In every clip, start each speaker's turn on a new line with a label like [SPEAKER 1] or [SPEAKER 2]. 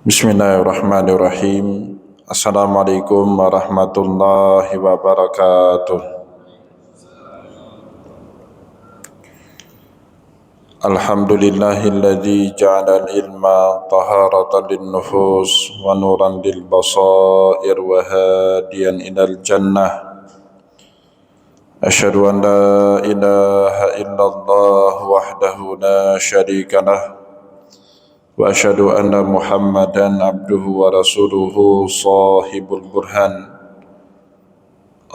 [SPEAKER 1] Bismillahirrahmanirrahim. Assalamualaikum warahmatullahi wabarakatuh. Alhamdulillahilladzi ja'ala al-ilma taharatan lin-nufus wa nuran lil-basair wa hadiyan ilal jannah. Asyhadu an la ilaha illallah wahdahu la syarika lah. Wa asyhadu anna Muhammadan abduhu wa rasuluhu sahibul burhan.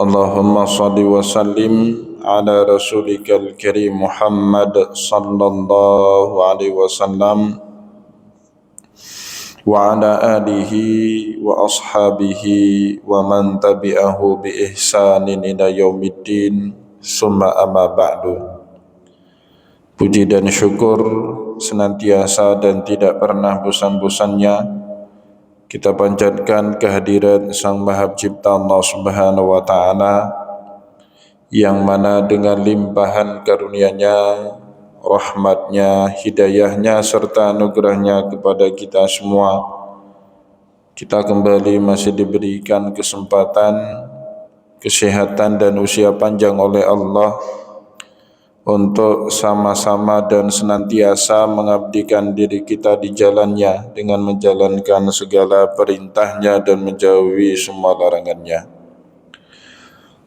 [SPEAKER 1] Allahumma salli wa sallim ala rasulikal karim Muhammad sallallahu alaihi wasallam wa ala alihi wa ashabihi wa man tabi'ahu bi ihsanin ila yaumiddin summa amma ba'du. Puji dan syukur senantiasa dan tidak pernah bosan-bosannya kita panjatkan kehadirat Sang Maha Pencipta Allah Subhanahu wa taala, yang mana dengan limpahan karunia-Nya, rahmat-Nya, hidayah-Nya serta anugerah-Nya kepada kita semua, kita kembali masih diberikan kesempatan, kesehatan dan usia panjang oleh Allah untuk sama-sama dan senantiasa mengabdikan diri kita di jalannya dengan menjalankan segala perintahnya dan menjauhi semua larangannya.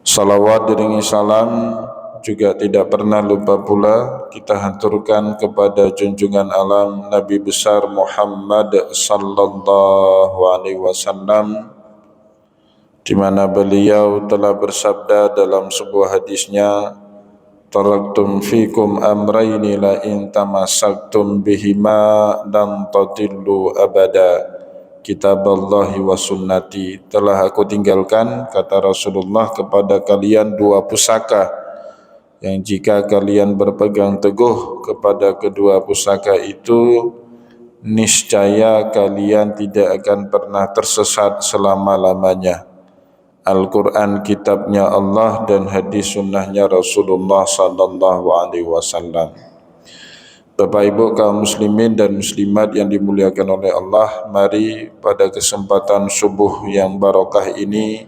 [SPEAKER 1] Salawat dan salam juga tidak pernah lupa pula kita haturkan kepada junjungan alam Nabi besar Muhammad sallallahu alaihi wasallam, di mana beliau telah bersabda dalam sebuah hadisnya, taraktum fikum amrayni la in tamassaktum bihima dan tadillu abada, kitaballahi wa sunnati. Telah aku tinggalkan, kata Rasulullah, kepada kalian dua pusaka yang jika kalian berpegang teguh kepada kedua pusaka itu, niscaya kalian tidak akan pernah tersesat selama-lamanya. Al-Quran kitabnya Allah dan hadis sunnahnya Rasulullah sallallahu alaihi wasallam. Bapak Ibu kaum muslimin dan muslimat yang dimuliakan oleh Allah, mari pada kesempatan subuh yang barokah ini,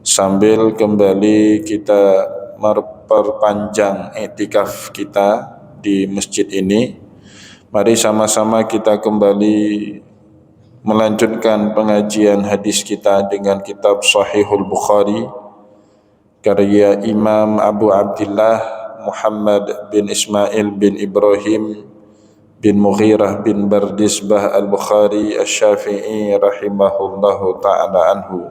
[SPEAKER 1] sambil kembali kita memperpanjang iktikaf kita di masjid ini, mari sama-sama kita kembali melanjutkan pengajian hadis kita dengan kitab Sahihul Bukhari karya Imam Abu Abdullah Muhammad bin Ismail bin Ibrahim bin Mughirah bin Bardisbah Al-Bukhari Asy-Syafi'i rahimahullahu ta'ala anhu.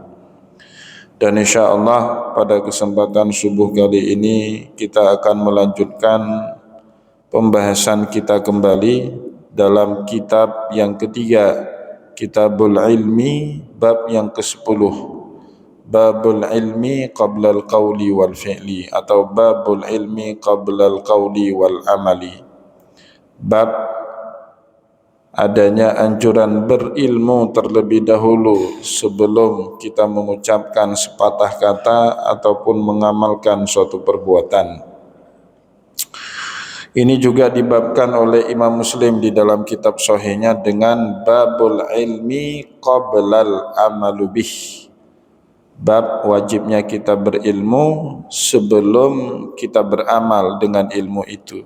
[SPEAKER 1] Dan insyaallah pada kesempatan subuh kali ini kita akan melanjutkan pembahasan kita kembali dalam kitab yang ketiga, Kitabul Ilmi, bab yang ke-10, Babul Ilmi qabla al-qawli wal fi'li, atau Babul Ilmi qabla al-qawli wal amali. Bab adanya anjuran berilmu terlebih dahulu sebelum kita mengucapkan sepatah kata ataupun mengamalkan suatu perbuatan. Ini juga dibabkan oleh Imam Muslim di dalam kitab sahihnya dengan babul ilmi qablal amalu bih. Bab wajibnya kita berilmu sebelum kita beramal dengan ilmu itu.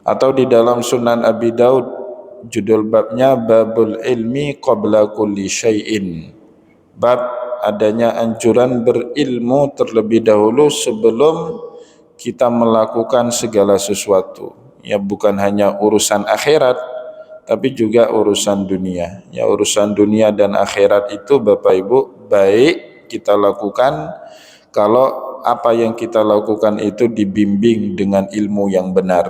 [SPEAKER 1] Atau di dalam Sunan Abi Daud, judul babnya babul ilmi qabla kulli syai'in. Bab adanya anjuran berilmu terlebih dahulu sebelum kita melakukan segala sesuatu. Ya, bukan hanya urusan akhirat, tapi juga urusan dunia. Ya, urusan dunia dan akhirat itu Bapak Ibu baik kita lakukan kalau apa yang kita lakukan itu dibimbing dengan ilmu yang benar.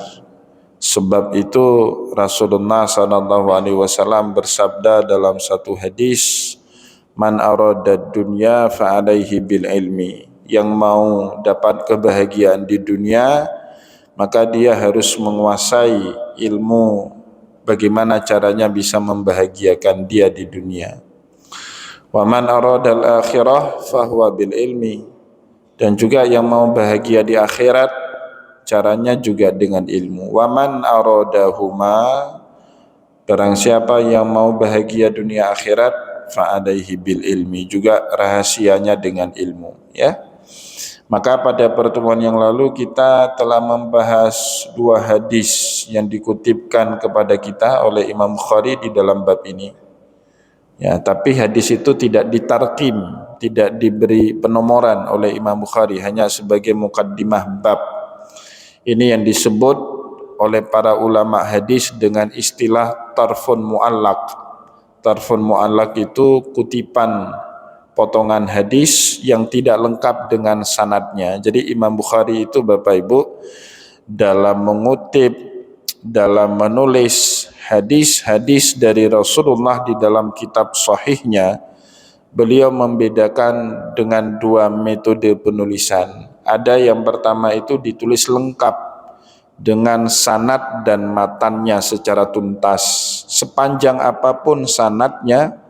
[SPEAKER 1] Sebab itu Rasulullah sallallahu alaihi wasallam bersabda dalam satu hadis, man arada dunya fa alaihi bil ilmi. Yang mau dapat kebahagiaan di dunia, maka dia harus menguasai ilmu bagaimana caranya bisa membahagiakan dia di dunia. Wa man aradal akhirah fahuwa bil ilmi. Dan juga yang mau bahagia di akhirat, caranya juga dengan ilmu. Wa man aradahuma Barang siapa yang mau bahagia dunia akhirat, fa'alaihi bil ilmi, juga rahasianya dengan ilmu, ya. Maka pada pertemuan yang lalu kita telah membahas dua hadis yang dikutipkan kepada kita oleh Imam Bukhari di dalam bab ini. Ya, tapi hadis itu tidak ditarkim, tidak diberi penomoran oleh Imam Bukhari, hanya sebagai mukaddimah bab. Ini yang disebut oleh para ulama hadis dengan istilah tarfun mu'allaq. Tarfun mu'allaq itu kutipan potongan hadis yang tidak lengkap dengan sanadnya. Jadi Imam Bukhari itu Bapak Ibu dalam mengutip, dalam menulis hadis-hadis dari Rasulullah di dalam kitab sahihnya, beliau membedakan dengan dua metode penulisan. Ada yang pertama itu ditulis lengkap dengan sanad dan matannya secara tuntas, sepanjang apapun sanadnya,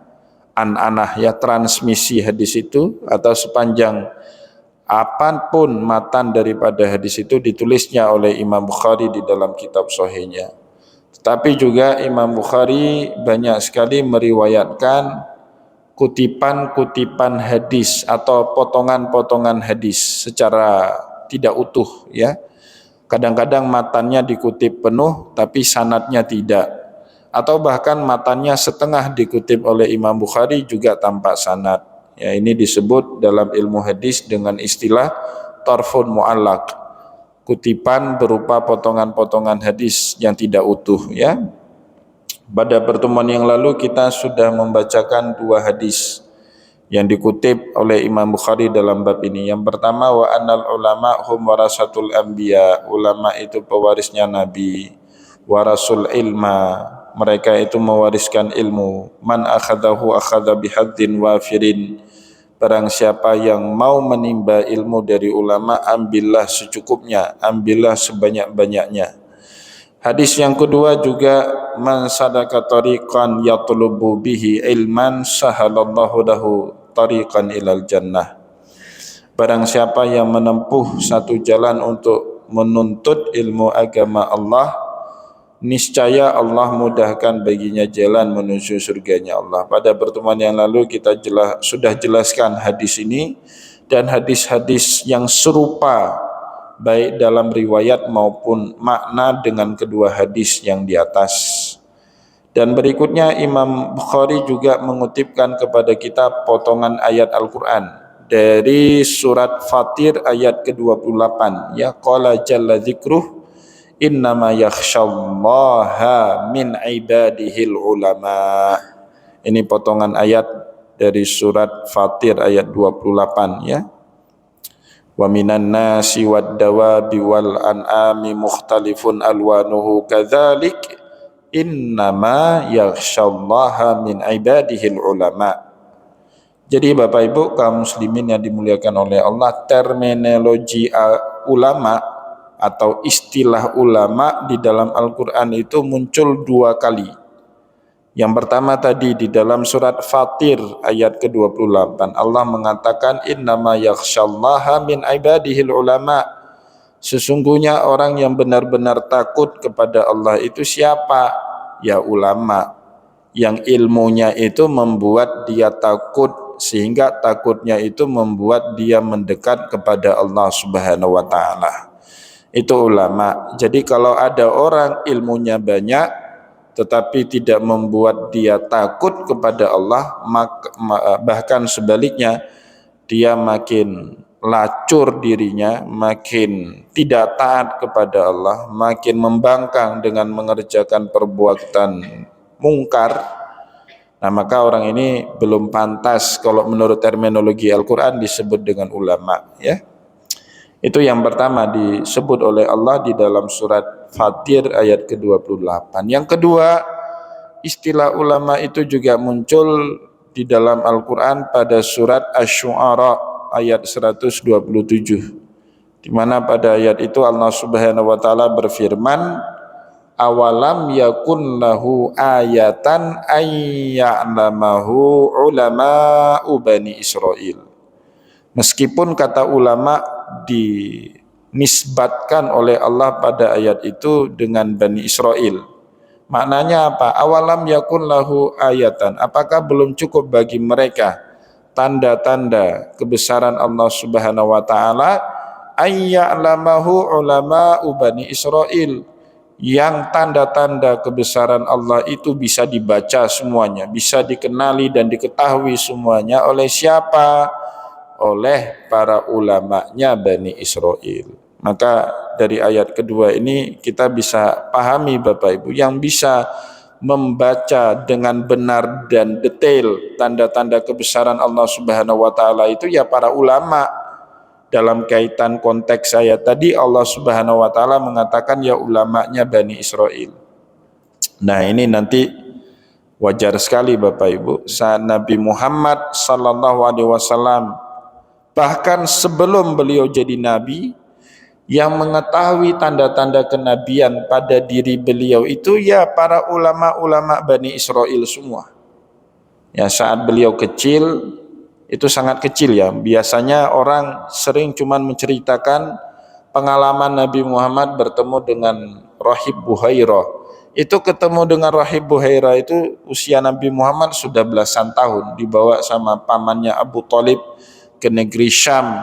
[SPEAKER 1] an-anah ya, transmisi hadis itu, atau sepanjang apapun matan daripada hadis itu ditulisnya oleh Imam Bukhari di dalam kitab sahihnya. Tetapi juga Imam Bukhari banyak sekali meriwayatkan kutipan-kutipan hadis atau potongan-potongan hadis secara tidak utuh, ya. Kadang-kadang matannya dikutip penuh tapi sanadnya tidak, atau bahkan matannya setengah dikutip oleh Imam Bukhari juga tanpa sanad. Ya, ini disebut dalam ilmu hadis dengan istilah tarfun mu'allaq, kutipan berupa potongan-potongan hadis yang tidak utuh, ya. Pada pertemuan yang lalu kita sudah membacakan dua hadis yang dikutip oleh Imam Bukhari dalam bab ini. Yang pertama, wa annal ulama hum warasatul anbiya, ulama itu pewarisnya nabi, warasul ilma, mereka itu mewariskan ilmu, man akhadahu akhadha bihaddin wafirin, barang siapa yang mau menimba ilmu dari ulama, ambillah secukupnya, ambillah sebanyak-banyaknya. Hadis yang kedua juga, man sadaka tariqan yatlubu bihi ilman sahalallahu lahu tariqan ilal jannah. Barang siapa yang menempuh satu jalan untuk menuntut ilmu agama Allah, niscaya Allah mudahkan baginya jalan menuju surganya Allah. Pada pertemuan yang lalu kita sudah jelaskan hadis ini dan hadis-hadis yang serupa baik dalam riwayat maupun makna dengan kedua hadis yang di atas. Dan berikutnya Imam Bukhari juga mengutipkan kepada kita potongan ayat Al-Quran dari surat Fatir ayat ke-28, ya, qala jalla dzikruh innama yakhshallaha min ibadihil ulama. Ini potongan ayat dari surat Fatir ayat 28, ya. Wa minan nasi wad dawabi wal an'ami mukhtalifun alwanuhu kadzalik innama yakhshallaha min ibadihil ulama. Jadi Bapak Ibu kaum muslimin yang dimuliakan oleh Allah, terminologi ulama atau istilah ulama di dalam Al-Quran itu muncul dua kali. Yang pertama tadi di dalam surat Fatir ayat ke-28, Allah mengatakan innama yakhshallaha min ibadihil ulama. Sesungguhnya orang yang benar-benar takut kepada Allah itu siapa? Ya ulama, yang ilmunya itu membuat dia takut, sehingga takutnya itu membuat dia mendekat kepada Allah Subhanahu wa taala. Itu ulama. Jadi kalau ada orang ilmunya banyak tetapi tidak membuat dia takut kepada Allah, bahkan sebaliknya dia makin lacur dirinya, makin tidak taat kepada Allah, makin membangkang dengan mengerjakan perbuatan mungkar. Nah, maka orang ini belum pantas kalau menurut terminologi Al-Quran disebut dengan ulama, ya. Itu yang pertama disebut oleh Allah di dalam surat Fatir ayat ke-28. Yang kedua, istilah ulama itu juga muncul di dalam Al-Quran pada surat Asy-Syu'ara ayat 127. Di mana pada ayat itu Allah Subhanahu wa taala berfirman, awalam yakun lahu ayatan ayya'lamahu ulama'u bani Israil. Meskipun kata ulama dinisbatkan oleh Allah pada ayat itu dengan Bani Israel, Maknanya apa? Awalam yakun lahu ayatan. Apakah belum cukup bagi mereka tanda-tanda kebesaran Allah Subhanahu wa taala ayya'lamahu ulama'u Bani Israil, yang tanda-tanda kebesaran Allah itu bisa dibaca semuanya, bisa dikenali dan diketahui semuanya oleh siapa? Oleh para ulamanya Bani Israil. Maka dari ayat kedua ini kita bisa pahami Bapak Ibu, yang bisa membaca dengan benar dan detail tanda-tanda kebesaran Allah Subhanahu wa taala itu ya para ulama. Dalam kaitan konteks saya tadi, Allah Subhanahu wa taala mengatakan ya ulamanya Bani Israil. Nah, ini nanti wajar sekali Bapak Ibu, saat Nabi Muhammad sallallahu alaihi wasallam bahkan sebelum beliau jadi nabi, yang mengetahui tanda-tanda kenabian pada diri beliau itu ya para ulama-ulama Bani Israil semua. Ya, saat beliau kecil, itu sangat kecil ya. Biasanya orang sering cuman menceritakan pengalaman Nabi Muhammad bertemu dengan Rahib Buhairah. Itu ketemu dengan Rahib Buhairah itu usia Nabi Muhammad sudah belasan tahun, dibawa sama pamannya Abu Thalib ke negeri Syam.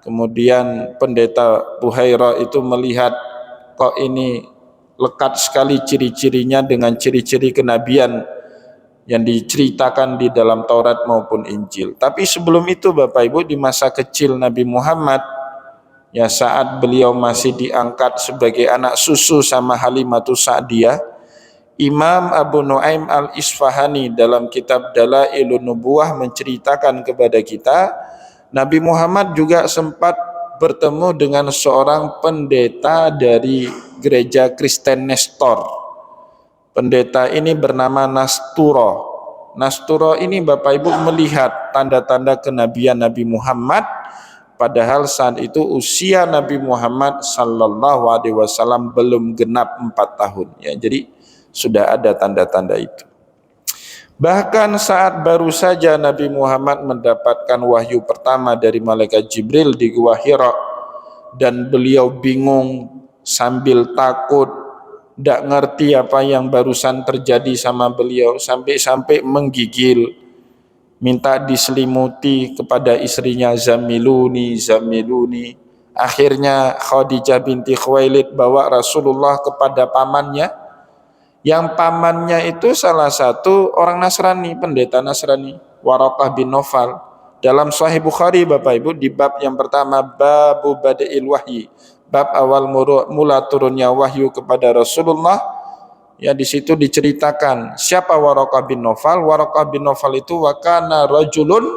[SPEAKER 1] Kemudian pendeta Buhairah itu melihat kok ini lekat sekali ciri-cirinya dengan ciri-ciri kenabian yang diceritakan di dalam Taurat maupun Injil. Tapi sebelum itu Bapak Ibu, di masa kecil Nabi Muhammad, ya saat beliau masih diangkat sebagai anak susu sama Halimatus Sa'diyah, Imam Abu Nuaim Al-Isfahani dalam kitab Dalailun Nubuwah menceritakan kepada kita, Nabi Muhammad juga sempat bertemu dengan seorang pendeta dari gereja Kristen Nestor. Pendeta ini bernama Nasturo. Nasturo ini Bapak Ibu melihat tanda-tanda kenabian Nabi Muhammad, padahal saat itu usia Nabi Muhammad sallallahu alaihi wasallam belum genap 4 tahun. Ya, jadi sudah ada tanda-tanda itu. Bahkan saat baru saja Nabi Muhammad mendapatkan wahyu pertama dari malaikat Jibril di Gua Hira, dan beliau bingung sambil takut, tidak ngerti apa yang barusan terjadi sama beliau, sampai-sampai menggigil, minta diselimuti kepada istrinya, Zamiluni, Zamiluni. Akhirnya Khadijah binti Khuwailid bawa Rasulullah kepada pamannya, yang pamannya itu salah satu orang Nasrani, pendeta Nasrani, Waraqah bin Nawfal. Dalam Sahih Bukhari Bapak Ibu, di bab yang pertama, Babu Bada'il Wahyi, bab awal mula turunnya wahyu kepada Rasulullah, ya di situ diceritakan siapa Waraqah bin Nawfal. Waraqah bin Nawfal itu wakana rajulun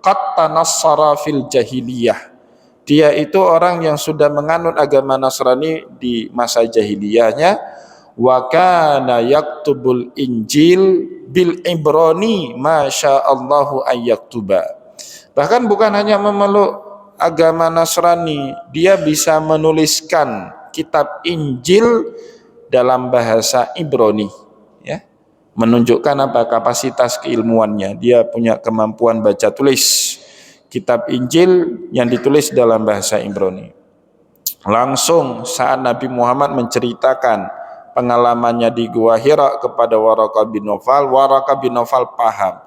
[SPEAKER 1] qad tanassara fil jahiliyah. Dia itu orang yang sudah menganut agama Nasrani di masa jahiliyahnya. Wa kana yaktubul Injil bil Ibrani masyaallahu ayyaktuba. Bahkan bukan hanya memeluk agama Nasrani, dia bisa menuliskan kitab Injil dalam bahasa Ibrani, ya. Menunjukkan apa? Kapasitas keilmuannya. Dia punya kemampuan baca tulis. Kitab Injil yang ditulis dalam bahasa Ibrani. Langsung saat Nabi Muhammad menceritakan pengalamannya di Gua Hira kepada Waraqah bin Nawfal, Waraqah bin Nawfal paham.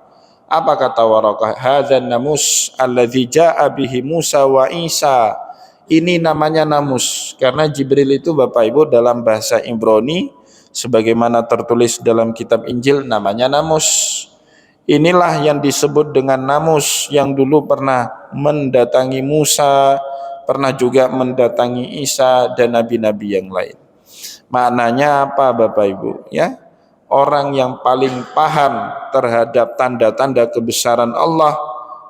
[SPEAKER 1] Apa kata Waraqah? Hadzan namus alladzi jaa bihi Musa wa Isa. Ini namanya namus karena Jibril itu Bapak Ibu dalam bahasa Ibrani sebagaimana tertulis dalam kitab Injil namanya namus. Inilah yang disebut dengan namus yang dulu pernah mendatangi Musa, pernah juga mendatangi Isa dan nabi-nabi yang lain. Maknanya apa Bapak Ibu, ya? Orang yang paling paham terhadap tanda-tanda kebesaran Allah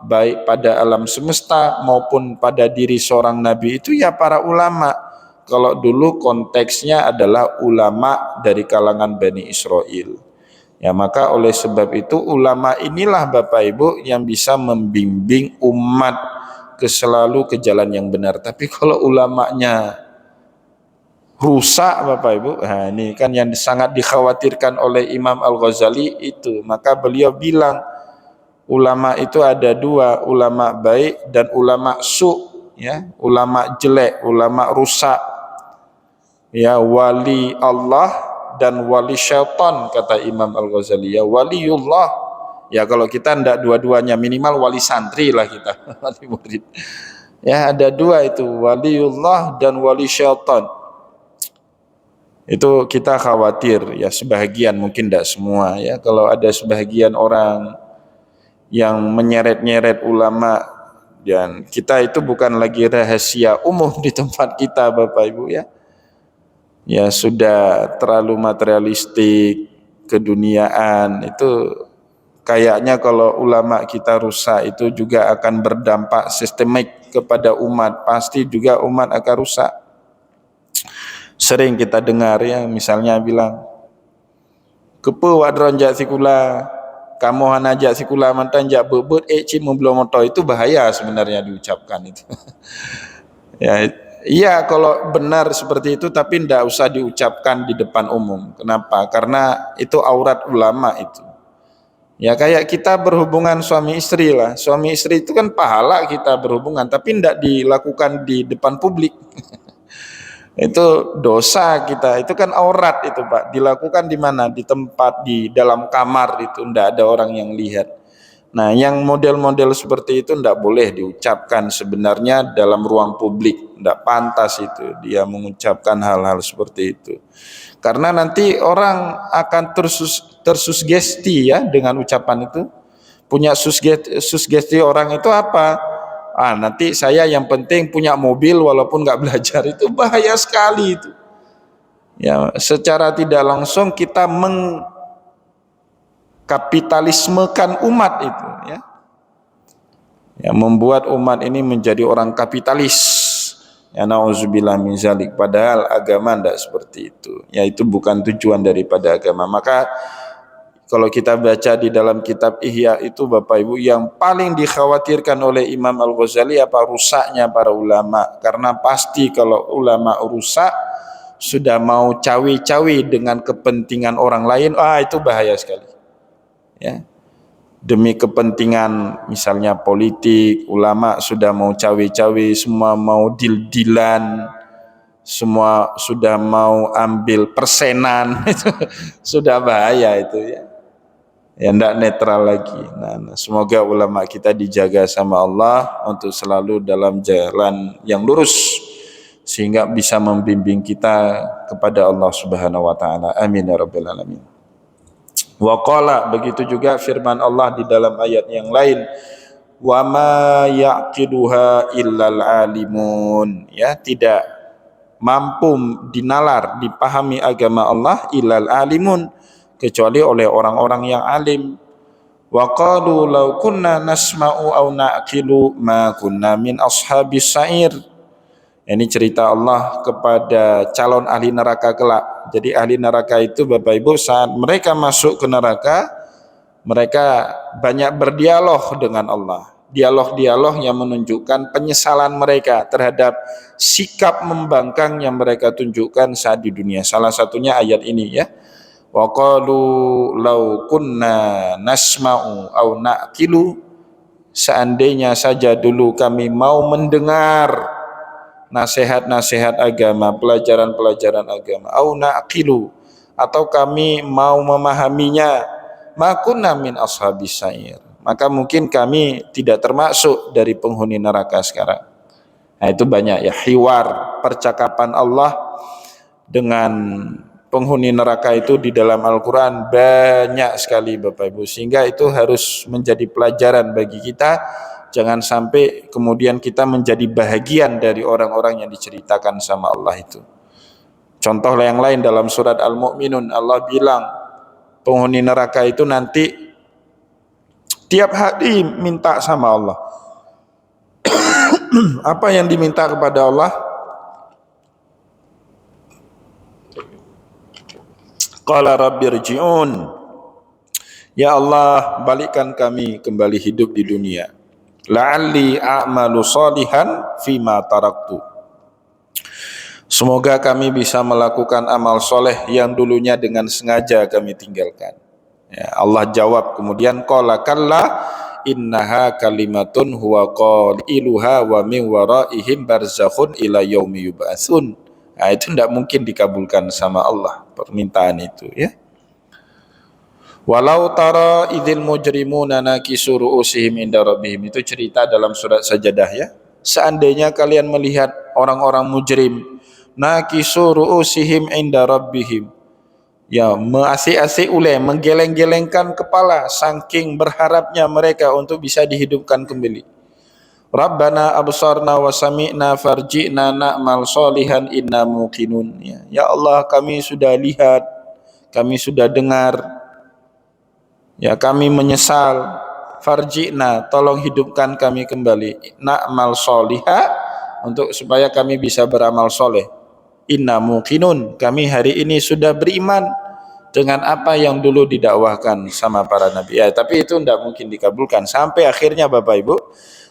[SPEAKER 1] baik pada alam semesta maupun pada diri seorang nabi itu ya para ulama. Kalau dulu konteksnya adalah ulama dari kalangan Bani Israil. Ya, maka oleh sebab itu ulama inilah Bapak Ibu yang bisa membimbing umat selalu ke jalan yang benar. Tapi kalau ulamanya rusak Bapak Ibu, nah ini kan yang sangat dikhawatirkan oleh Imam Al-Ghazali itu. Maka beliau bilang ulama itu ada dua, ulama baik dan ulama su, ya, ulama jelek, ulama rusak. Ya, wali Allah dan wali syaitan, kata Imam Al-Ghazali. Ya waliullah, ya kalau kita ndak dua-duanya, minimal wali santri lah kita, wali murid. Ya ada dua itu, waliullah dan wali syaitan. Itu kita khawatir ya, sebahagian, mungkin tidak semua ya, kalau ada sebahagian orang yang menyeret-nyeret ulama, dan kita itu bukan lagi rahasia umum di tempat kita Bapak Ibu ya. Ya sudah terlalu materialistik, keduniaan, itu kayaknya kalau ulama kita rusak itu juga akan berdampak sistemik kepada umat, pasti juga umat akan rusak. Sering kita dengar ya, misalnya bilang, kepe wadron jak sikula, kamu hana jak sikula mantan jak bebet cim belum motor, itu bahaya sebenarnya diucapkan itu. Ya, iya kalau benar seperti itu, tapi tidak usah diucapkan di depan umum. Kenapa? Karena itu aurat ulama itu. Ya kayak kita berhubungan suami istri lah. Suami istri itu kan pahala kita berhubungan, tapi tidak dilakukan di depan publik. Itu dosa kita, itu kan aurat itu Pak. Dilakukan di mana? Di tempat, di dalam kamar itu, tidak ada orang yang lihat. Nah yang model-model seperti itu tidak boleh diucapkan sebenarnya dalam ruang publik. Tidak pantas itu dia mengucapkan hal-hal seperti itu. Karena nanti orang akan tersusgesti ya dengan ucapan itu. Punya sugesti orang itu apa? Nanti saya yang penting punya mobil walaupun nggak belajar, itu bahaya sekali itu. Ya, secara tidak langsung kita mengkapitalismekan umat itu ya. Ya, membuat umat ini menjadi orang kapitalis. Ya nauzubillah min zalik, padahal agama tidak seperti itu. Ya itu bukan tujuan daripada agama. Maka kalau kita baca di dalam kitab Ihya itu Bapak Ibu, yang paling dikhawatirkan oleh Imam Al-Ghazali apa? Rusaknya para ulama. Karena pasti kalau ulama rusak, sudah mau cawe-cawe dengan kepentingan orang lain, itu bahaya sekali. Ya. Demi kepentingan misalnya politik, ulama sudah mau cawe-cawe, semua mau deal-dealan, semua sudah mau ambil persenan, itu sudah bahaya itu ya. Ya tidak netral lagi. Nah, semoga ulama kita dijaga sama Allah untuk selalu dalam jalan yang lurus, sehingga bisa membimbing kita kepada Allah Subhanahu wa taala. Amin ya rabbal alamin. Wa qala, begitu juga firman Allah di dalam ayat yang lain, wa ma yaqiduha illal alimun, ya tidak mampu dinalar, dipahami agama Allah illal alimun, kecuali oleh orang-orang yang alim. Wa qalu law kunna nasma'u aw na'qilu ma kunna min ashabis sa'ir. Ini cerita Allah kepada calon ahli neraka kelak. Jadi ahli neraka itu Bapak Ibu, saat mereka masuk ke neraka, mereka banyak berdialog dengan Allah. Dialog-dialog yang menunjukkan penyesalan mereka terhadap sikap membangkang yang mereka tunjukkan saat di dunia. Salah satunya ayat ini ya. Wa qalu law kunna nasma'u aw na'qilu, seandainya saja dulu kami mau mendengar nasihat-nasihat agama, pelajaran-pelajaran agama, au na'qilu, atau kami mau memahaminya, ma kunna min ashabis sa'ir, maka mungkin kami tidak termasuk dari penghuni neraka sekarang. Nah itu banyak ya hiwar, percakapan Allah dengan penghuni neraka itu di dalam Al-Quran banyak sekali Bapak Ibu, sehingga itu harus menjadi pelajaran bagi kita. Jangan sampai kemudian kita menjadi bahagian dari orang-orang yang diceritakan sama Allah itu. Contoh yang lain dalam surat Al-Mu'minun, Allah bilang penghuni neraka itu nanti tiap hari minta sama Allah. Apa yang diminta kepada Allah? Qala rabbirji'un, ya Allah balikkan kami kembali hidup di dunia, la'alli a'malu salihan fima taraktu, semoga kami bisa melakukan amal soleh yang dulunya dengan sengaja kami tinggalkan. Ya, Allah jawab kemudian, qala kalla innaha kalimatun huwa qailuha wa min waraihim barzakhun ila yaumi yub'atsun. Nah, itu tidak mungkin dikabulkan sama Allah permintaan itu ya. Walau tara idzil mujrimuna nakisu ru'usihim inda rabbihim, itu cerita dalam surat Sajadah ya. Seandainya kalian melihat orang-orang mujrim nakisu ru'usihim inda rabbihim, ya mengasih-asih menggeleng-gelengkan kepala saking berharapnya mereka untuk bisa dihidupkan kembali. Rabbana absarna wa sami'na farji'na na'mal sholihan inna muqinun, ya Allah, kami sudah lihat, kami sudah dengar, ya kami menyesal, farji'na, tolong hidupkan kami kembali, na'mal sholiha, untuk supaya kami bisa beramal soleh, inna muqinun, kami hari ini sudah beriman dengan apa yang dulu didakwahkan sama para nabi. Ya, tapi itu tidak mungkin dikabulkan. Sampai akhirnya Bapak Ibu,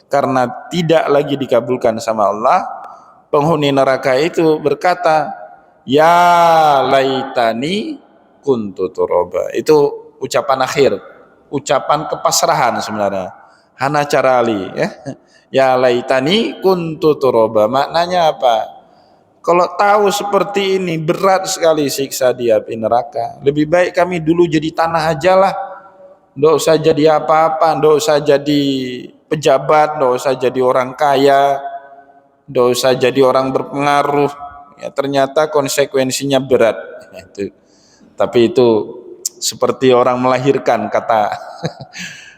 [SPEAKER 1] karena tidak lagi dikabulkan sama Allah, penghuni neraka itu berkata, ya laitani kuntu turaba. Itu ucapan akhir, ucapan kepasrahan sebenarnya. Hana Carali ya. Ya laitani kuntu turaba. Maknanya apa? Kalau tahu seperti ini berat sekali siksa di api neraka, lebih baik kami dulu jadi tanah aja lah. Nggak usah jadi apa-apa, nggak usah jadi pejabat, nggak usah jadi orang kaya, nggak usah jadi orang berpengaruh. Ya, ternyata konsekuensinya berat. Itu. Tapi itu seperti orang melahirkan, kata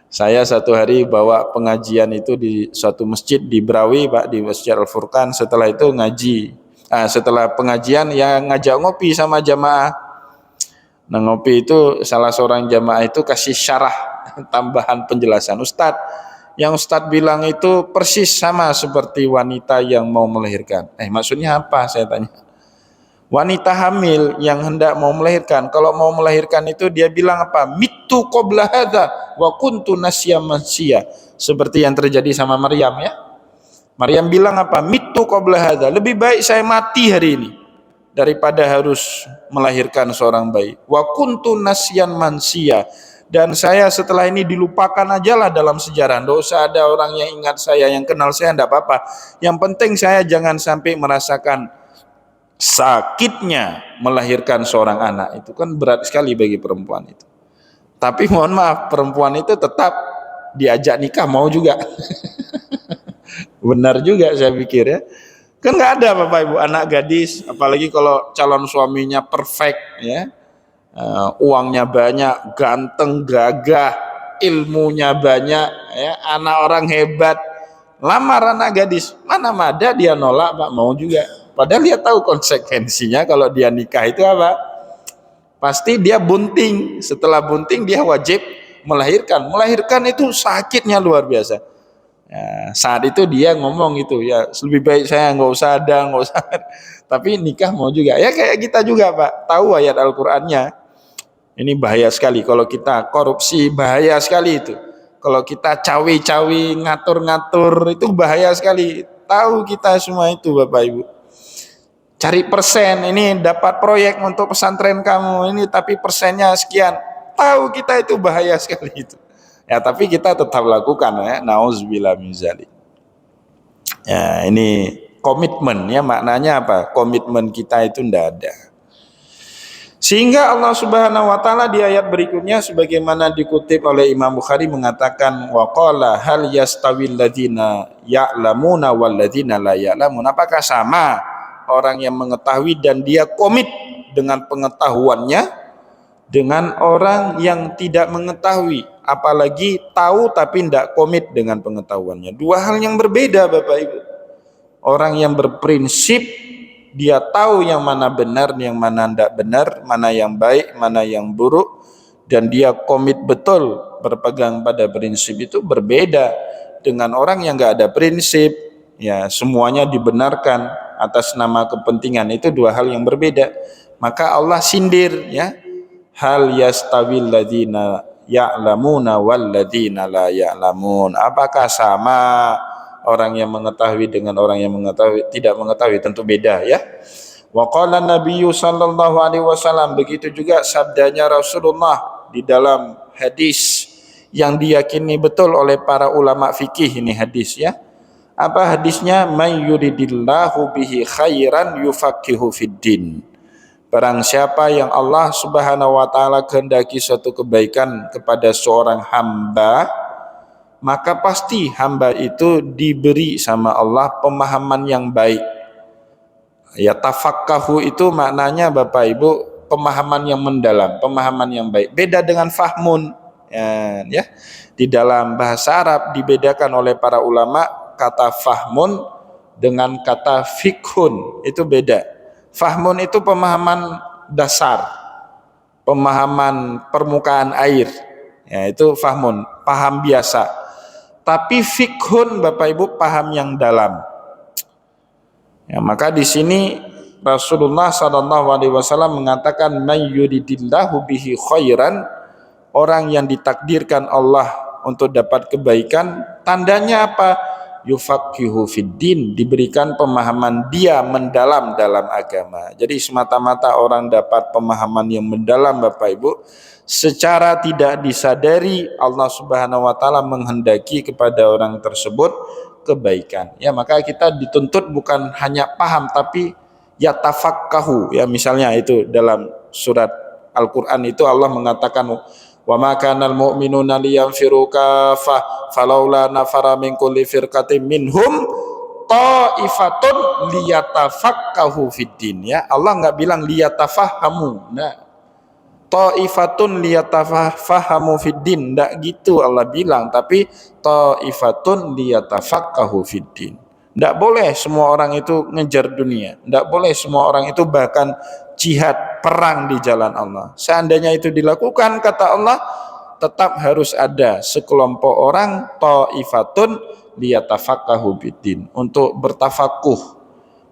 [SPEAKER 1] saya satu hari bawa pengajian itu di suatu masjid di Brawi, Pak, di Masjid Al-Furqan. Setelah itu ngaji. Setelah pengajian ya ngajak ngopi sama jamaah. Nah, ngopi itu salah seorang jamaah itu kasih syarah tambahan penjelasan. Ustadz, yang Ustadz bilang itu persis sama seperti wanita yang mau melahirkan. Maksudnya apa? Saya tanya. Wanita hamil yang hendak mau melahirkan, kalau mau melahirkan itu dia bilang apa? Mitu qabla hadza wa kuntu nasyan mansiyya. Seperti yang terjadi sama Maryam ya. Maryam bilang apa? Mitu qabla hadza. Lebih baik saya mati hari ini daripada harus melahirkan seorang bayi. Wa kuntu nasyan mansiyya. Dan saya setelah ini dilupakan aja lah dalam sejarah. Nggak usah ada orang yang ingat saya, yang kenal saya, enggak apa-apa. Yang penting saya jangan sampai merasakan sakitnya melahirkan seorang anak. Itu kan berat sekali bagi perempuan itu. Tapi mohon maaf, perempuan itu tetap diajak nikah mau juga. Benar juga saya pikir ya. Kan nggak ada Bapak Ibu anak gadis, apalagi kalau calon suaminya perfect ya. Uangnya banyak, ganteng, gagah, ilmunya banyak ya, anak orang hebat. Lamar anak gadis, mana ada dia nolak, Pak, mau juga. Padahal dia tahu konsekuensinya kalau dia nikah itu apa? Pasti dia bunting. Setelah bunting dia wajib melahirkan. Melahirkan itu sakitnya luar biasa. Ya, saat itu dia ngomong itu ya, lebih baik saya nggak usah ada, nggak usah. Tapi nikah mau juga. Ya kayak kita juga Pak. Tahu ayat Al-Qur'annya. Ini bahaya sekali kalau kita korupsi, bahaya sekali itu. Kalau kita cawe-cawe, ngatur-ngatur, itu bahaya sekali. Tahu kita semua itu Bapak Ibu. Cari persen, ini dapat proyek untuk pesantren kamu, ini tapi persennya sekian. Tahu kita itu bahaya sekali itu. Ya, tapi kita tetap lakukan ya. Nauzubillah min dzalik. Ya, ini komitmen ya, maknanya apa? Komitmen kita itu enggak ada. Sehingga Allah Subhanahu wa taala di ayat berikutnya sebagaimana dikutip oleh Imam Bukhari mengatakan waqala hal yastawil ladzina ya'lamuna wal ladzina la ya'lamun. Apakah sama orang yang mengetahui dan dia komit dengan pengetahuannya dengan orang yang tidak mengetahui, apalagi tahu tapi tidak komit dengan pengetahuannya. Dua hal yang berbeda Bapak Ibu. Orang yang berprinsip dia tahu yang mana benar, yang mana tidak benar, mana yang baik, mana yang buruk, dan dia komit betul berpegang pada prinsip, itu berbeda dengan orang yang nggak ada prinsip, ya semuanya dibenarkan atas nama kepentingan. Itu dua hal yang berbeda. Maka Allah sindir ya, hal yastawil ladzina ya'lamuna wal ladzina la ya'lamun. Apakah sama orang yang mengetahui dengan orang yang mengetahui tidak mengetahui? Tentu beda ya. Wa qala nabiyyu sallallahu alaihi wasallam, begitu juga sabdanya Rasulullah di dalam hadis yang diyakini betul oleh para ulama fikih. Ini hadis ya. Apa hadisnya? May yuridillahu bihi khairan yufaqihu fiddin. Barang siapa yang Allah Subhanahu wa taala kehendaki suatu kebaikan kepada seorang hamba, maka pasti hamba itu diberi sama Allah pemahaman yang baik. Ya, tafakkahu itu maknanya Bapak Ibu pemahaman yang mendalam, pemahaman yang baik. Beda dengan fahmun. Ya. Di dalam bahasa Arab dibedakan oleh para ulama kata fahmun dengan kata fikhun, itu beda. Fahmun itu pemahaman dasar, pemahaman permukaan air. Ya, itu fahmun, paham biasa. Tapi fikhun Bapak Ibu paham yang dalam. Ya, maka di sini Rasulullah SAW mengatakan may yuridillahu bihi khairan, orang yang ditakdirkan Allah untuk dapat kebaikan, tandanya apa? Yufaqihu fiddin, diberikan pemahaman dia mendalam dalam agama. Jadi semata-mata orang dapat pemahaman yang mendalam Bapak Ibu, secara tidak disadari Allah Subhanahu wa taala menghendaki kepada orang tersebut kebaikan. Ya, maka kita dituntut bukan hanya paham tapi yatafakkahu. Ya, misalnya itu dalam surat Al-Qur'an itu Allah mengatakan wa ma kanal mu'minuna liyanfiru kaffah falaula nafara min kulli firqatin minhum ta'ifatun liyatafaqahu fiddin. Ya, Allah enggak bilang liyatafahamu. Nah, ta'ifatun liyatafahamu fiddin, enggak gitu Allah bilang, tapi ta'ifatun liyatafaqahu fiddin. Enggak boleh semua orang itu ngejar dunia, enggak boleh semua orang itu bahkan jihad, perang di jalan Allah. Seandainya itu dilakukan, kata Allah, tetap harus ada sekelompok orang ta'ifatun liyatafaqahu fiddin, untuk bertafakuh,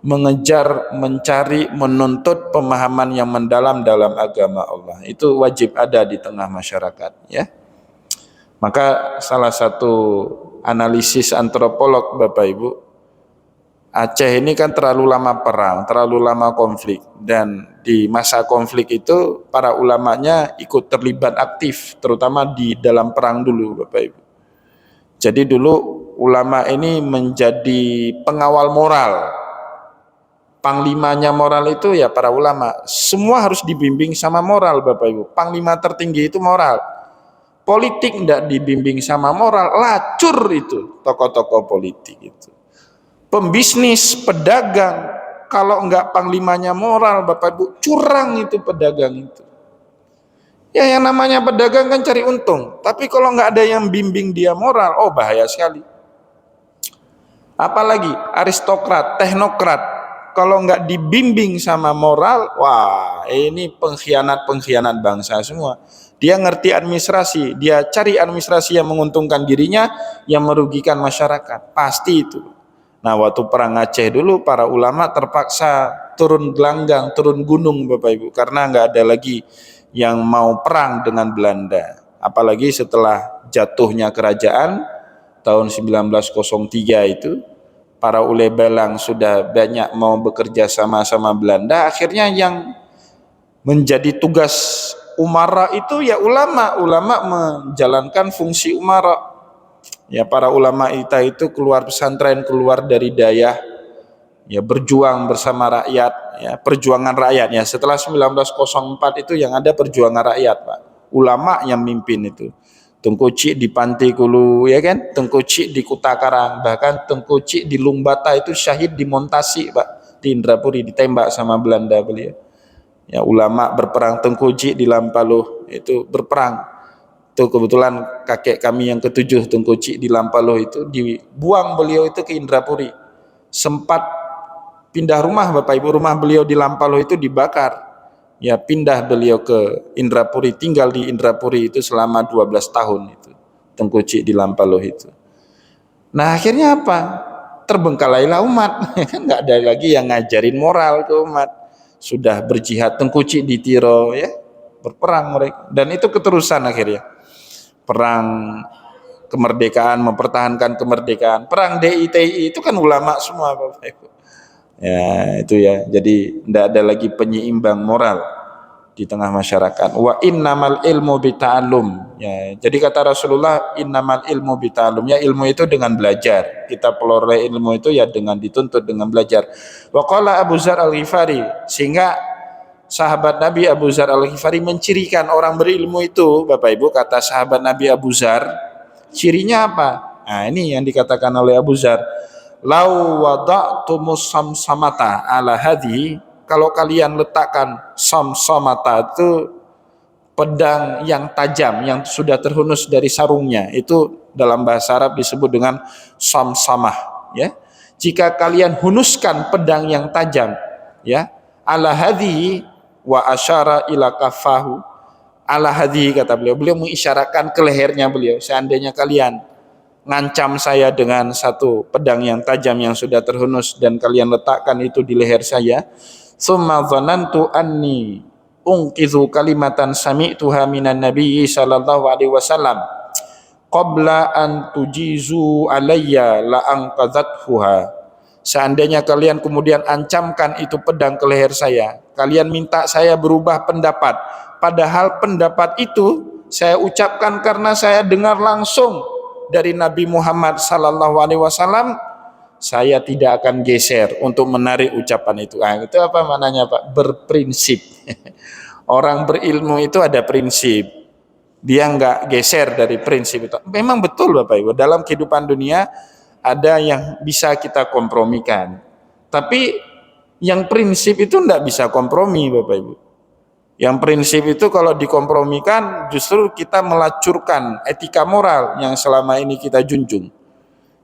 [SPEAKER 1] mengejar, mencari, menuntut pemahaman yang mendalam dalam agama Allah. Itu wajib ada di tengah masyarakat, ya. Maka salah satu analisis antropolog Bapak Ibu, Aceh ini kan terlalu lama perang, terlalu lama konflik, dan di masa konflik itu para ulamanya ikut terlibat aktif, terutama di dalam perang dulu Bapak Ibu. Jadi dulu ulama ini menjadi pengawal moral. Panglimanya moral itu ya para ulama. Semua harus dibimbing sama moral Bapak Ibu. Panglima tertinggi itu moral. Politik tidak dibimbing sama moral, lacur itu tokoh-tokoh politik itu. Pembisnis, pedagang, kalau enggak panglimanya moral Bapak Ibu, curang itu pedagang itu. Ya, yang namanya pedagang kan cari untung, tapi kalau enggak ada yang bimbing dia moral, oh bahaya sekali. Apalagi aristokrat, teknokrat, kalau enggak dibimbing sama moral, wah ini pengkhianat bangsa semua. Dia ngerti administrasi, dia cari administrasi yang menguntungkan dirinya, yang merugikan masyarakat, pasti itu. Nah, waktu perang Aceh dulu para ulama terpaksa turun gelanggang, turun gunung Bapak Ibu, karena nggak ada lagi yang mau perang dengan Belanda. Apalagi setelah jatuhnya kerajaan tahun 1903 itu, para ule belang sudah banyak mau bekerja sama Belanda, akhirnya yang menjadi tugas umara itu ya ulama menjalankan fungsi umara. Ya, para ulama itu keluar pesantren, keluar dari dayah, ya berjuang bersama rakyat, ya perjuangan rakyat. Ya, setelah 1904 itu yang ada perjuangan rakyat, Pak. Ulama yang mimpin itu. Tengku Cik di Pantai Kulu, ya kan? Tengku Cik di Kuta Karang, bahkan Tengku Cik di Lumbata itu syahid di Montasi, Pak. Di Indrapuri ditembak sama Belanda beliau. Ya, ulama berperang. Tengku Cik di Lampaloh itu berperang. Itu kebetulan kakek kami yang ketujuh Tengku Cik di Lampaloh itu dibuang beliau itu ke Indrapuri. Sempat pindah rumah Bapak Ibu, rumah beliau di Lampaloh itu dibakar. Ya, pindah beliau ke Indrapuri, tinggal di Indrapuri itu selama 12 tahun itu. Tengku Cik di Lampaloh itu. Nah, akhirnya apa? Terbengkalailah umat. Enggak ada lagi yang ngajarin moral ke umat. Sudah berjihad Tengku Cik di Tiro, ya. Berperang mereka, dan itu keterusan akhirnya. Perang kemerdekaan, mempertahankan kemerdekaan, perang DITI itu kan ulama semua Bapak Ibu. Ya, itu ya. Jadi tidak ada lagi penyeimbang moral di tengah masyarakat. Wa innamal ilmu bita'allum. Ya, jadi kata Rasulullah, innamal ilmu bita'allum. Ya, ilmu itu dengan belajar. Kita peloreh ilmu itu ya dengan dituntut dengan belajar. Wa qala Abu Dzar Al-Ghifari, sehingga sahabat Nabi Abu Dzar Al-Ghifari mencirikan orang berilmu itu, Bapak Ibu, kata sahabat Nabi Abu Dzar, cirinya apa? Nah, ini yang dikatakan oleh Abu Dzar, lau wada'tumus samsamata ala hadhi, kalau kalian letakkan samsamata itu pedang yang tajam yang sudah terhunus dari sarungnya, itu dalam bahasa Arab disebut dengan samsamah, ya. Jika kalian hunuskan pedang yang tajam, ya, ala hadhi wa asyara ila kafahu, ala hadhi kata beliau, beliau mengisyaratkan ke lehernya beliau, seandainya kalian ngancam saya dengan satu pedang yang tajam yang sudah terhunus dan kalian letakkan itu di leher saya, summa dhanantu anni unqidhu kalimatan sami'tuha minan nabiyyi sallallahu alaihi wasallam qabla an tujizu alayya la anqadhathuha. Seandainya kalian kemudian ancamkan itu pedang ke leher saya, kalian minta saya berubah pendapat, padahal pendapat itu saya ucapkan karena saya dengar langsung dari Nabi Muhammad sallallahu alaihi wasallam, saya tidak akan geser untuk menarik ucapan itu. Itu apa maknanya, Pak? Berprinsip. Orang berilmu itu ada prinsip. Dia enggak geser dari prinsip itu. Memang betul Bapak Ibu, dalam kehidupan dunia ada yang bisa kita kompromikan. Tapi yang prinsip itu enggak bisa kompromi Bapak Ibu. Yang prinsip itu kalau dikompromikan justru kita melacurkan etika moral yang selama ini kita junjung.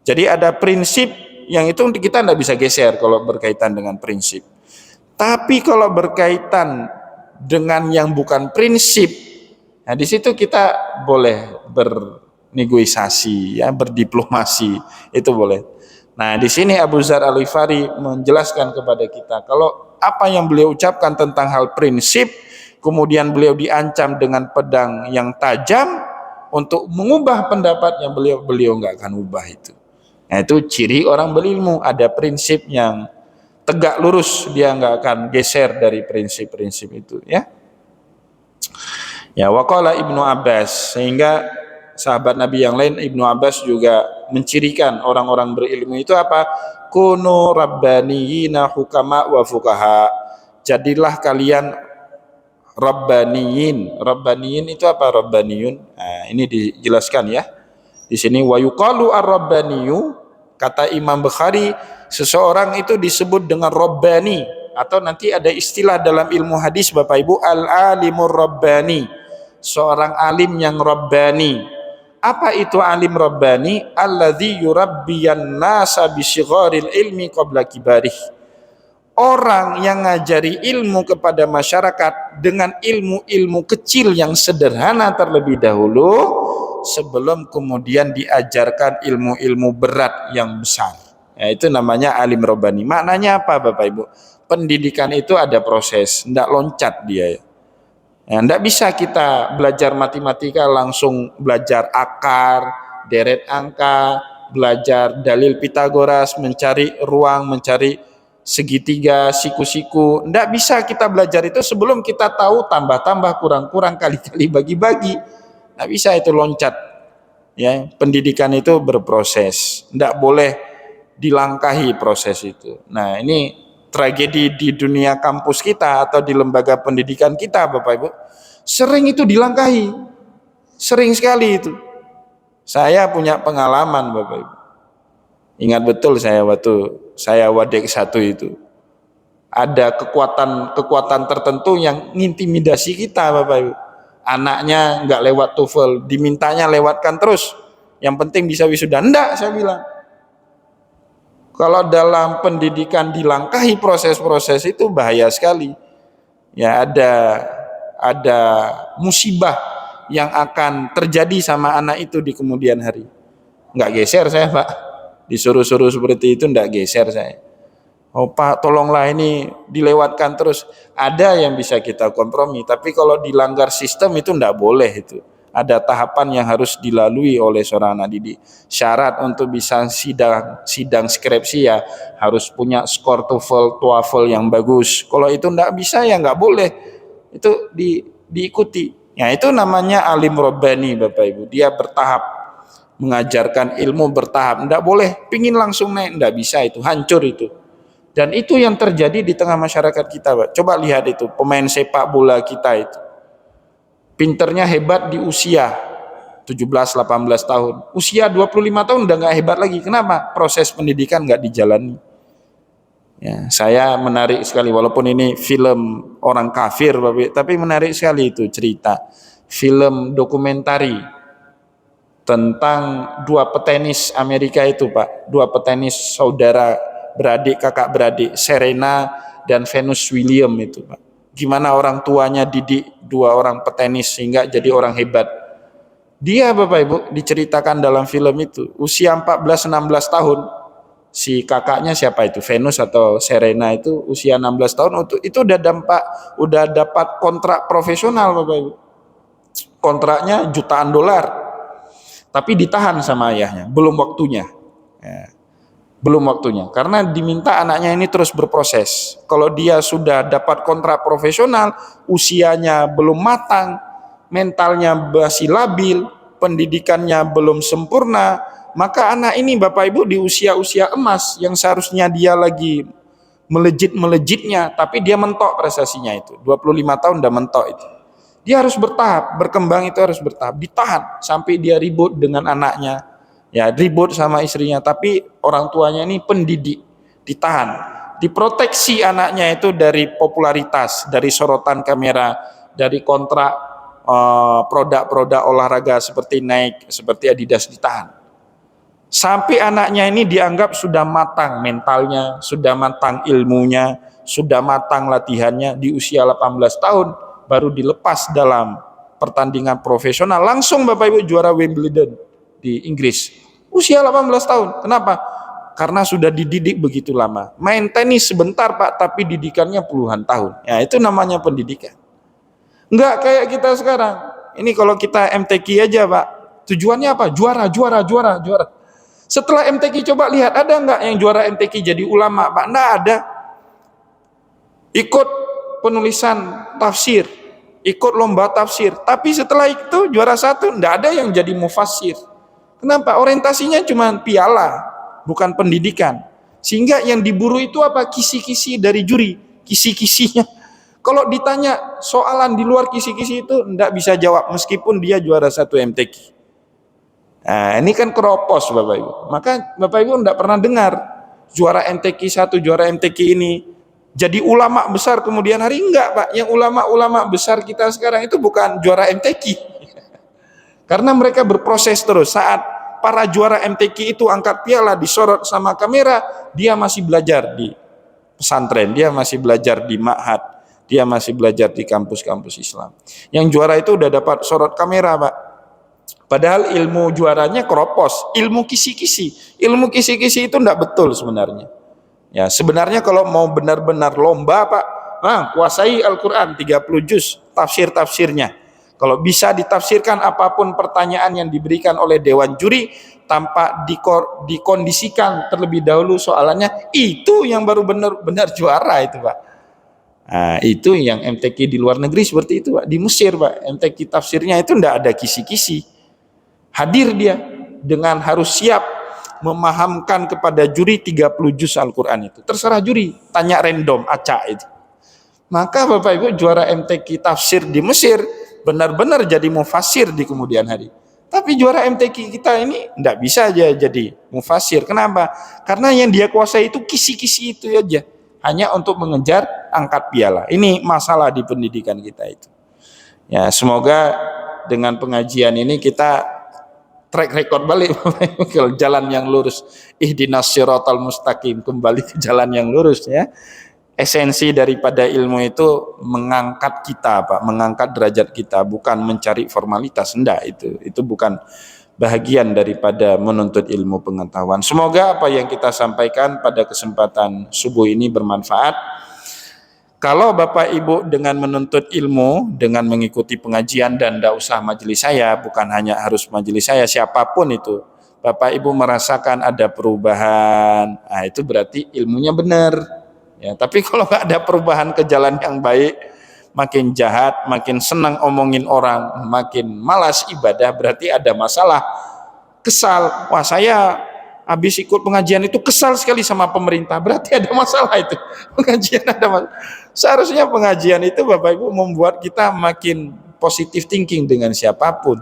[SPEAKER 1] Jadi ada prinsip yang itu kita enggak bisa geser kalau berkaitan dengan prinsip. Tapi kalau berkaitan dengan yang bukan prinsip, nah di situ kita boleh bernegosiasi, ya, berdiplomasi, itu boleh. Nah di sini Abu Dzar Al-Ghifari menjelaskan kepada kita kalau apa yang beliau ucapkan tentang hal prinsip, kemudian beliau diancam dengan pedang yang tajam untuk mengubah pendapatnya, beliau nggak akan ubah itu. Nah itu ciri orang berilmu, ada prinsip yang tegak lurus, dia nggak akan geser dari prinsip-prinsip itu, ya. Ya, waqala Ibnu Abbas, sehingga sahabat Nabi yang lain Ibnu Abbas juga mencirikan orang-orang berilmu itu apa? Kunu rabbaniyina hukama wa fuqaha. Jadilah kalian rabbaniyin. Rabbaniyin itu apa rabbaniyun? Nah, ini dijelaskan ya. Di sini wa yuqalu ar-rabbaniyu, kata Imam Bukhari, seseorang itu disebut dengan rabbani, atau nanti ada istilah dalam ilmu hadis Bapak Ibu, al-alimur rabbani, seorang alim yang rabbani. Apa itu alim rabbani? Alladzi yurabbiyan nasa bisigharil ilmi qabla kibarih. Orang yang ngajari ilmu kepada masyarakat dengan ilmu-ilmu kecil yang sederhana terlebih dahulu sebelum kemudian diajarkan ilmu-ilmu berat yang besar. Ya, itu namanya alim rabbani. Maknanya apa Bapak Ibu? Pendidikan itu ada proses, tidak loncat dia. Ya, tidak bisa kita belajar matematika langsung belajar akar, deret angka, belajar dalil Pitagoras, mencari ruang, mencari segitiga, siku-siku. Tidak bisa kita belajar itu sebelum kita tahu tambah-tambah, kurang-kurang, kali-kali, bagi-bagi. Tidak bisa itu loncat. Ya, pendidikan itu berproses, tidak boleh dilangkahi proses itu. Nah ini tragedi di dunia kampus kita atau di lembaga pendidikan kita Bapak Ibu, sering itu dilangkahi, sering sekali itu. Saya punya pengalaman Bapak Ibu, ingat betul saya waktu saya Wadek 1 itu ada kekuatan tertentu yang ngintimidasi kita Bapak Ibu. Anaknya nggak lewat TOEFL, dimintanya lewatkan terus, yang penting bisa wisuda. Enggak, saya bilang. Kalau dalam pendidikan dilangkahi proses-proses itu bahaya sekali. Ya ada musibah yang akan terjadi sama anak itu di kemudian hari. Enggak geser saya Pak, disuruh-suruh seperti itu enggak geser saya. Oh Pak, tolonglah ini dilewatkan terus. Ada yang bisa kita kompromi, tapi kalau dilanggar sistem itu enggak boleh itu. Ada tahapan yang harus dilalui oleh seorang anak didik. Syarat untuk bisa sidang skripsi ya harus punya skor TOEFL yang bagus. Kalau itu enggak bisa ya enggak boleh. Itu diikuti. Ya itu namanya alim rabbani Bapak Ibu. Dia bertahap, mengajarkan ilmu bertahap. Enggak boleh pingin langsung naik, enggak bisa, itu hancur itu. Dan itu yang terjadi di tengah masyarakat kita, Pak. Coba lihat itu, pemain sepak bola kita itu. Pinternya hebat di usia 17-18 tahun. Usia 25 tahun udah nggak hebat lagi. Kenapa? Proses pendidikan nggak dijalani. Ya, saya menarik sekali, walaupun ini film orang kafir, tapi menarik sekali itu cerita. Film dokumentari tentang dua petenis Amerika itu, Pak. Dua petenis saudara beradik, kakak beradik, Serena dan Venus Williams itu, Pak. Gimana orang tuanya didik dua orang petenis sehingga jadi orang hebat. Dia, Bapak Ibu, diceritakan dalam film itu, usia 14-16 tahun. Si kakaknya siapa itu? Venus atau Serena itu usia 16 tahun itu udah dapat kontrak profesional, Bapak Ibu. Kontraknya jutaan dolar. Tapi ditahan sama ayahnya, belum waktunya. Ya. Belum waktunya, karena diminta anaknya ini terus berproses. Kalau dia sudah dapat kontrak profesional, usianya belum matang, mentalnya masih labil, pendidikannya belum sempurna, maka anak ini, Bapak Ibu, di usia-usia emas yang seharusnya dia lagi melejit-melejitnya, tapi dia mentok prestasinya itu. 25 tahun udah mentok itu. Dia harus bertahap, berkembang itu harus bertahap, ditahan sampai dia ribut dengan anaknya. Ya, ribut sama istrinya, tapi orang tuanya ini pendidik, ditahan, diproteksi anaknya itu dari popularitas, dari sorotan kamera, dari kontrak produk-produk olahraga seperti Nike, seperti Adidas, ditahan. Sampai anaknya ini dianggap sudah matang mentalnya, sudah matang ilmunya, sudah matang latihannya, di usia 18 tahun baru dilepas dalam pertandingan profesional, langsung Bapak Ibu juara Wimbledon di Inggris. Usia 18 tahun. Kenapa? Karena sudah dididik begitu lama. Main tenis sebentar, Pak, tapi didikannya puluhan tahun. Ya, itu namanya pendidikan. Enggak kayak kita sekarang. Ini kalau kita MTQ aja, Pak. Tujuannya apa? Juara. Setelah MTQ coba lihat, ada enggak yang juara MTQ jadi ulama, Pak? Enggak ada. Ikut penulisan tafsir, ikut lomba tafsir. Tapi setelah itu juara satu, enggak ada yang jadi mufassir. Kenapa? Orientasinya cuma piala, bukan pendidikan. Sehingga yang diburu itu apa? Kisi-kisi dari juri, kisi-kisinya. Kalau ditanya soalan di luar kisi-kisi itu enggak bisa jawab meskipun dia juara satu MTQ. Nah, ini kan keropos, Bapak Ibu. Maka Bapak Ibu enggak pernah dengar juara MTQ 1, juara MTQ ini jadi ulama besar kemudian hari. Enggak, Pak. Yang ulama-ulama besar kita sekarang itu bukan juara MTQ. Karena mereka berproses terus. Saat para juara MTQ itu angkat piala, disorot sama kamera, dia masih belajar di pesantren, dia masih belajar di ma'had, dia masih belajar di kampus-kampus Islam. Yang juara itu udah dapat sorot kamera, Pak. Padahal ilmu juaranya keropos, ilmu kisi-kisi. Ilmu kisi-kisi itu enggak betul sebenarnya. Ya, sebenarnya kalau mau benar-benar lomba, Pak, kuasai Al-Quran 30 juz, tafsir-tafsirnya. Kalau bisa ditafsirkan apapun pertanyaan yang diberikan oleh dewan juri tanpa dikondisikan terlebih dahulu soalannya, itu yang baru benar-benar juara itu, Pak. Nah, itu yang MTQ di luar negeri seperti itu, Pak. Di Mesir, Pak, MTQ tafsirnya itu enggak ada kisi-kisi. Hadir dia dengan harus siap memahamkan kepada juri 30 juz Al-Quran itu. Terserah juri, tanya random, acak itu. Maka Bapak Ibu juara MTQ tafsir di Mesir benar-benar jadi mufassir di kemudian hari. Tapi juara MTQ kita ini enggak bisa aja jadi mufassir. Kenapa? Karena yang dia kuasai itu kisi-kisi itu aja. Hanya untuk mengejar angkat piala. Ini masalah di pendidikan kita itu. Ya, semoga dengan pengajian ini kita track record balik ke jalan yang lurus. Ihdinas siratal mustaqim, kembali ke jalan yang lurus ya. Esensi daripada ilmu itu mengangkat kita, Pak, mengangkat derajat kita, bukan mencari formalitas. Enggak, itu bukan bahagian daripada menuntut ilmu pengetahuan. Semoga apa yang kita sampaikan pada kesempatan subuh ini bermanfaat. Kalau Bapak Ibu dengan menuntut ilmu, dengan mengikuti pengajian dan tidak usah majelis saya, bukan hanya harus majelis saya, siapapun itu, Bapak Ibu merasakan ada perubahan, nah itu berarti ilmunya benar. Ya, tapi kalau nggak ada perubahan ke jalan yang baik, makin jahat, makin senang omongin orang, makin malas ibadah, berarti ada masalah. Kesal, wah saya habis ikut pengajian itu kesal sekali sama pemerintah, berarti ada masalah itu. Pengajian ada masalah. Seharusnya pengajian itu Bapak Ibu membuat kita makin positive thinking dengan siapapun.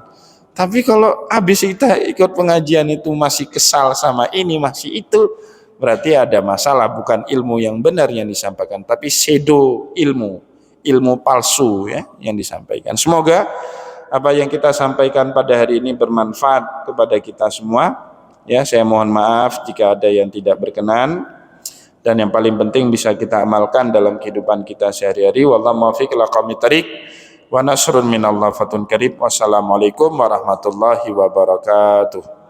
[SPEAKER 1] Tapi kalau habis kita ikut pengajian itu masih kesal sama ini, masih itu, berarti ada masalah, bukan ilmu yang benar yang disampaikan, tapi pseudo ilmu, ilmu palsu ya yang disampaikan. Semoga apa yang kita sampaikan pada hari ini bermanfaat kepada kita semua. Ya, saya mohon maaf jika ada yang tidak berkenan, dan yang paling penting bisa kita amalkan dalam kehidupan kita sehari-hari. Wallahu muwaffiq ila aqwamit thariq wa nasrun minallah fatun karib. Wassalamualaikum warahmatullahi wabarakatuh.